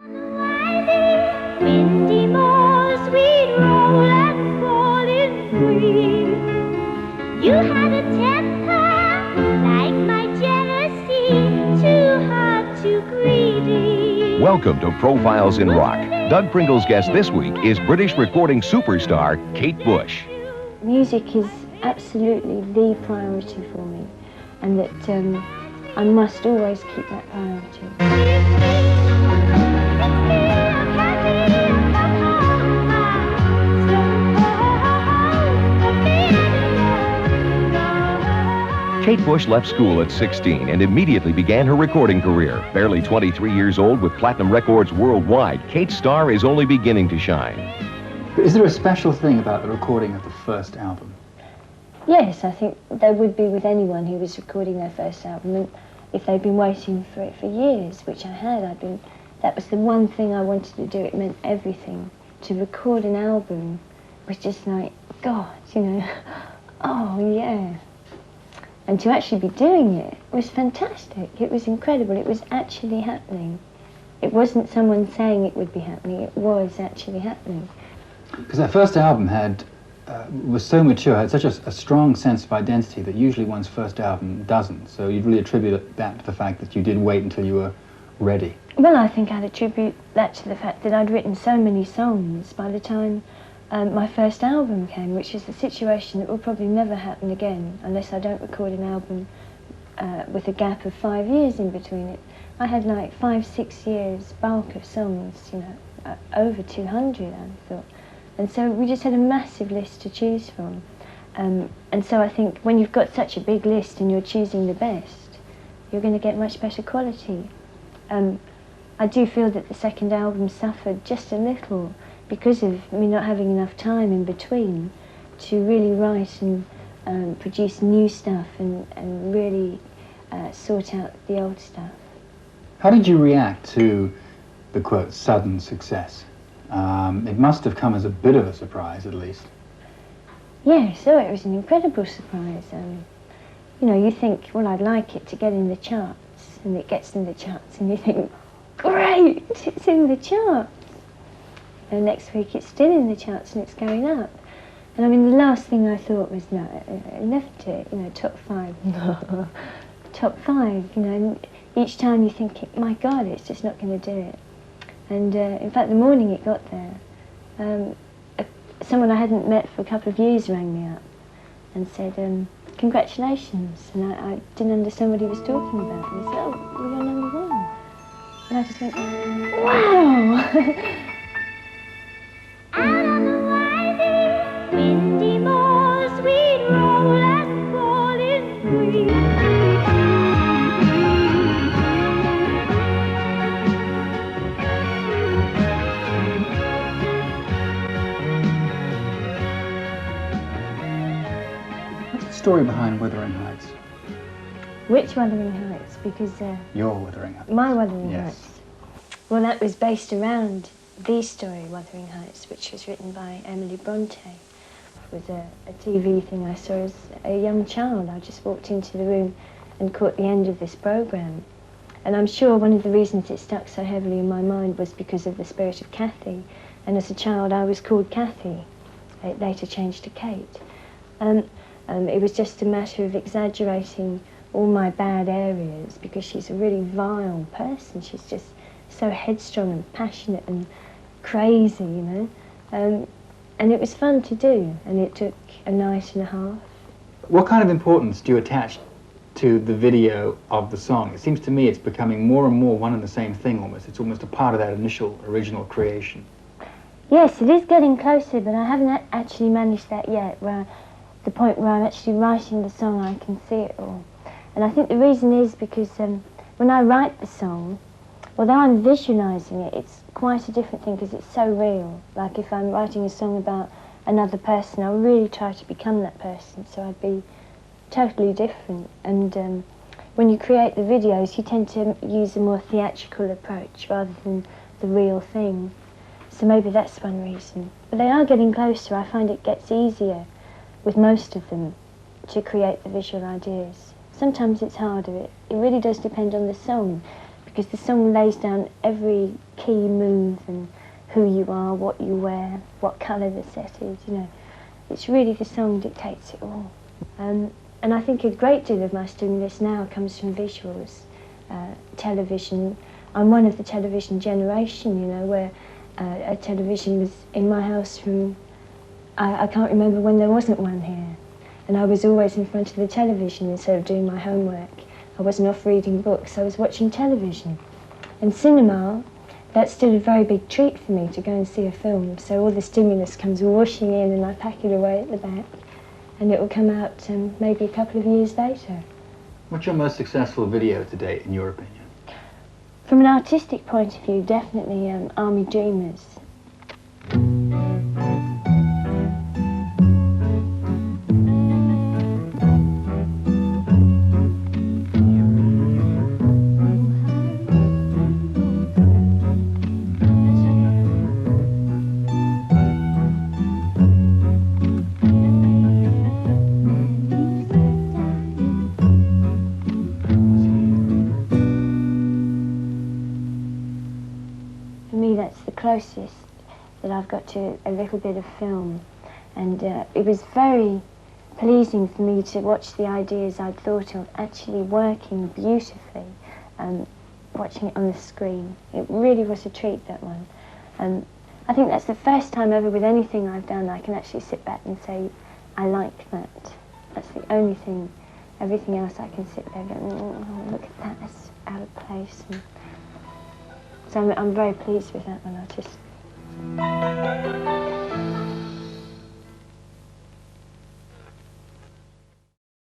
Windy moors, we roll and fall in free. You had a temper like my jealousy, too hard, too greedy. Welcome to Profiles in Rock. Doug Pringle's guest this week is British recording superstar Kate Bush. Music is absolutely the priority for me, and that I must always keep that priority. Kate Bush left school at 16 and immediately began her recording career. Barely 23 years old with platinum records worldwide, Kate's star is only beginning to shine. But is there a special thing about the recording of the first album? Yes, I think there would be with anyone who was recording their first album, and if they'd been waiting for it for years, which I had, that was the one thing I wanted to do. It meant everything. To record an album was just like, God, you know, oh yeah. And to actually be doing it was fantastic. It was incredible. It was actually happening. It wasn't someone saying it would be happening. It was actually happening. Because that first album was so mature, had such a strong sense of identity that usually one's first album doesn't. So you'd really attribute that to the fact that you did wait until you were ready. Well, I think I'd attribute that to the fact that I'd written so many songs by the time my first album came, which is a situation that will probably never happen again unless I don't record an album with a gap of 5 years in between it. I had like 5-6 years bulk of songs, you know, over 200 I thought. And so we just had a massive list to choose from. And so I think when you've got such a big list and you're choosing the best, you're going to get much better quality. I do feel that the second album suffered just a little because of me not having enough time in between to really write and produce new stuff and really sort out the old stuff. How did you react to the, quote, sudden success? It must have come as a bit of a surprise, at least. Yeah, so it was an incredible surprise. You know, you think, well, I'd like it to get in the charts, and it gets in the charts, and you think, great, it's in the charts. And next week it's still in the charts and it's going up. And I mean, the last thing I thought was, no, I left it, you know, top 5. Top 5, you know, and each time you think, my God, it's just not going to do it. And in fact, the morning it got there, someone I hadn't met for a couple of years rang me up and said, congratulations. And I didn't understand what he was talking about. And he said, oh, well, you're number 1. And I just went, wow. Out on the windy moors, we roll and fall in free. What's the story behind Wuthering Heights? Which Wuthering Heights? Because Your Wuthering Heights. my Wuthering Yes. Heights. Well, that was based around the story, Wuthering Heights, which was written by Emily Bronte. It was a TV thing I saw as a young child. I just walked into the room and caught the end of this programme. And I'm sure one of the reasons it stuck so heavily in my mind was because of the spirit of Kathy. And as a child, I was called Kathy. It later changed to Kate. It was just a matter of exaggerating all my bad areas because she's a really vile person. She's just so headstrong and passionate and crazy, you know. And it was fun to do, and it took a night and a half. What kind of importance do you attach to the video of the song? It seems to me it's becoming more and more one and the same thing almost. It's almost a part of that initial original creation. Yes, it is getting closer, but I haven't actually managed that yet, the point where I'm actually writing the song, I can see it all. And I think the reason is because when I write the song, although I'm visualising it, it's quite a different thing because it's so real. Like if I'm writing a song about another person, I'll really try to become that person, so I'd be totally different. And when you create the videos, you tend to use a more theatrical approach rather than the real thing. So maybe that's one reason. But they are getting closer. I find it gets easier with most of them to create the visual ideas. Sometimes it's harder. It really does depend on the song, because the song lays down every key move and who you are, what you wear, what colour the set is, you know. It's really the song dictates it all. And I think a great deal of my stimulus now comes from visuals, television. I'm one of the television generation, you know, where a television was in my house from, I can't remember when there wasn't one here. And I was always in front of the television instead of doing my homework. I wasn't off reading books, I was watching television. And cinema, that's still a very big treat for me to go and see a film. So all the stimulus comes washing in and I pack it away at the back. And it will come out maybe a couple of years later. What's your most successful video to date, in your opinion? From an artistic point of view, definitely Army Dreamers. For me, that's the closest that I've got to a little bit of film. And it was very pleasing for me to watch the ideas I'd thought of actually working beautifully, watching it on the screen. It really was a treat, that one. And I think that's the first time ever with anything I've done I can actually sit back and say, I like that. That's the only thing. Everything else I can sit there and go, oh, look at that, that's out of place. And so I'm very pleased with that one, artistically.